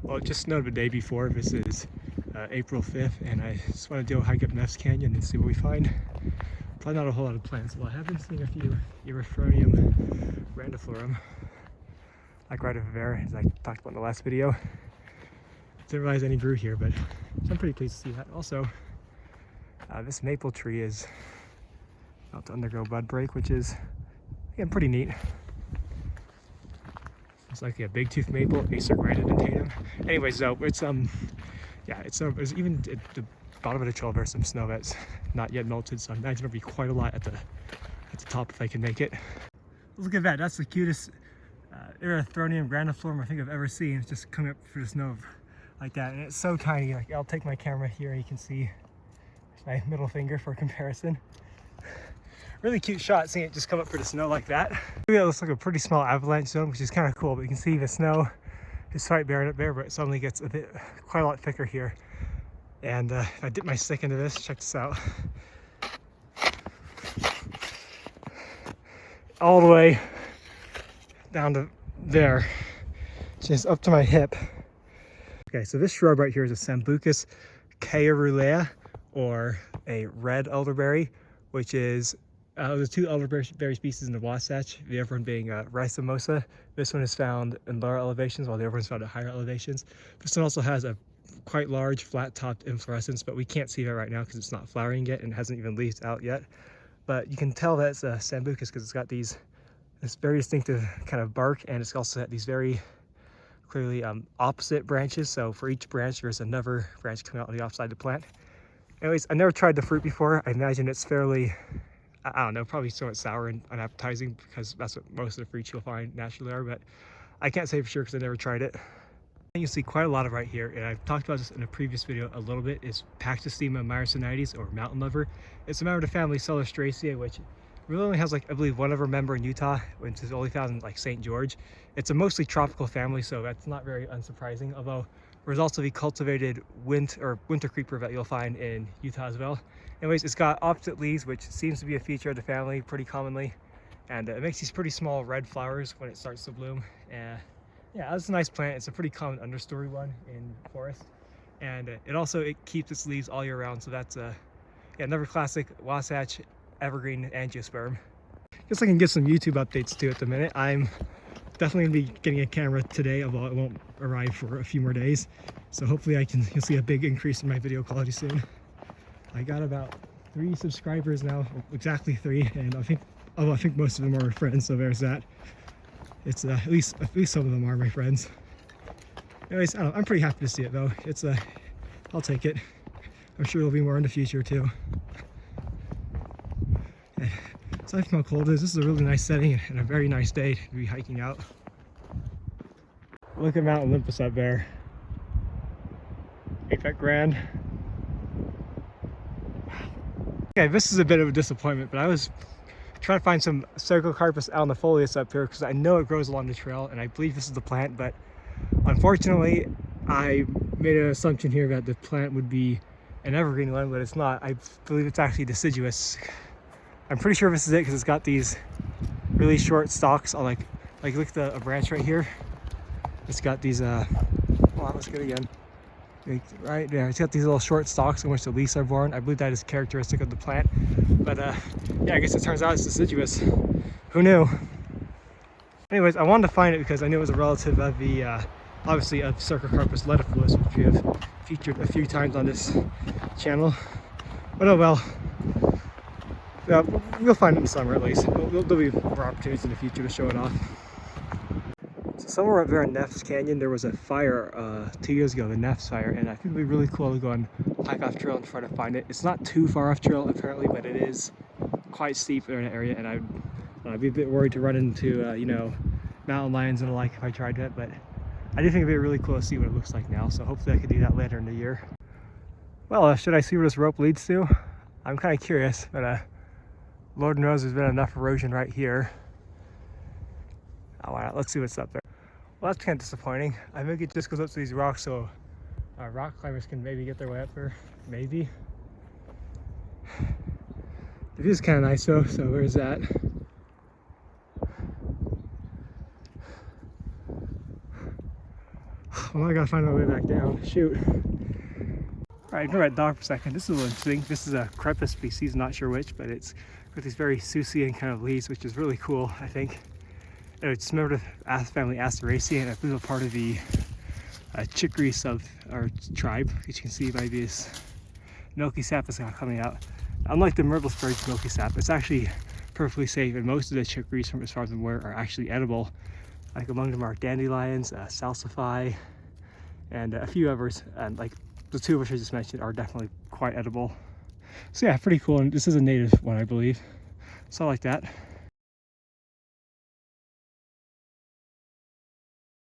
Well, it just snowed the day before. This is April 5th, and I just want to do a hike up Neffs Canyon and see what we find. Probably not a whole lot of plants. Well, I have been seeing a few Erythronium, grandiflorum, like right over there, as I talked about in the last video. Didn't realize any grew here, but I'm pretty pleased to see that. Also, this maple tree is about to undergo bud break, which is, again, pretty neat. It's like a bigtooth maple, Acer grandidentatum. Anyways, though, it's yeah, there's even at the bottom of the trail there's some snow that's not yet melted, so I imagine there'll be quite a lot at the top if I can make it. Look at that, that's the cutest Erythronium grandiflorum I think I've ever seen. It's just coming up through the snow like that, and it's so tiny. Like, I'll take my camera here and you can see my middle finger for comparison. Really cute shot seeing it just come up through the snow like that. It looks like a pretty small avalanche zone, which is kind of cool, but you can see the snow is quite bare up there, but it suddenly gets quite a lot thicker here. And if I dip my stick into this, check this out. All the way down to there, just up to my hip. Okay, so this shrub right here is a Sambucus caerulea, or a red elderberry, which is there's two elderberry species in the Wasatch, the other one being Rhizomosa. This one is found in lower elevations, while the other one is found at higher elevations. This one also has a quite large flat-topped inflorescence, but we can't see that right now because it's not flowering yet and hasn't even leafed out yet. But you can tell that it's a Sambucus because it's got this very distinctive kind of bark, and it's also got these very clearly opposite branches. So for each branch, there's another branch coming out on the opposite side of the plant. Anyways, I never tried the fruit before. I imagine it's fairly, I don't know, probably somewhat sour and unappetizing because that's what most of the fruits you'll find naturally are, but I can't say for sure because I never tried it. You see quite a lot of right here, and I've talked about this in a previous video a little bit, is Paxistima myrsinites, or mountain lover. It's a member of the family Asteraceae, which really only has, like, I believe one other member in Utah, which is only found in like St. George. It's a mostly tropical family, so that's not very unsurprising, although there's also the cultivated winter creeper that you'll find in Utah as well. Anyways, it's got opposite leaves, which seems to be a feature of the family pretty commonly, and it makes these pretty small red flowers when it starts to bloom. Yeah, that's a nice plant. It's a pretty common understory one in forest, and it keeps its leaves all year round. So that's yeah, another classic Wasatch evergreen angiosperm. Guess I can give some YouTube updates too at the minute. I'm definitely gonna be getting a camera today, although it won't arrive for a few more days. So hopefully you'll see a big increase in my video quality soon. I got about 3 subscribers now, exactly 3, and I think most of them are friends. So there's that. It's at least some of them are my friends. Anyways, I don't know, I'm pretty happy to see it though. I'll take it. I'm sure there'll be more in the future too. And aside from how cold it is, this is a really nice setting and a very nice day to be hiking out. Look at Mount Olympus up there. Ain't that grand? Okay, this is a bit of a disappointment, but I was trying to find some Cercocarpus alnifolius up here because I know it grows along the trail, and I believe this is the plant, but unfortunately I made an assumption here that the plant would be an evergreen one, but it's not. I believe it's actually deciduous. I'm pretty sure this is it because it's got these really short stalks on like look at a branch right here. It's got these hold on, let's get it again. Right there, it's got these little short stalks in which the leaves are born. I believe that is characteristic of the plant, but yeah, I guess it turns out it's deciduous. Who knew? Anyways, I wanted to find it because I knew it was a relative of the obviously of Cercocarpus lenticulus, which we have featured a few times on this channel. But oh well, yeah, we'll find it in the summer at least. There'll be more opportunities in the future to show it off. So somewhere up there in Neffs Canyon, there was a fire 2 years ago, the Neffs Fire, and I think it'd be really cool to go and hike off trail and try to find it. It's not too far off trail apparently, but it is quite steep in an area, and I'd be a bit worried to run into you know, mountain lions and the like if I tried that. But I do think it'd be really cool to see what it looks like now. So hopefully I could do that later in the year. Well, should I see where this rope leads to? I'm kind of curious, but Lord knows there's been enough erosion right here. Oh, wow, let's see what's up there. Well, that's kind of disappointing. I think it just goes up to these rocks so rock climbers can maybe get their way up there. Maybe. The view is kind of nice though, so where's that? Well, now I gotta find my way back down. Shoot. Alright, ignore that dog for a second. This is a little interesting. This is a Crepis species, not sure which, but it's got these very Seussian kind of leaves, which is really cool, I think. It's a member of the family Asteraceae, and I believe a part of the chicory or tribe, which you can see by this milky sap that's coming out. Unlike the myrtle spurge milky sap, it's actually perfectly safe, and most of the chicories, from as far as I'm aware, are actually edible. Like among them are dandelions, salsify, and a few others, and like the two of which I just mentioned are definitely quite edible. So yeah, pretty cool, and this is a native one, I believe. So I like that.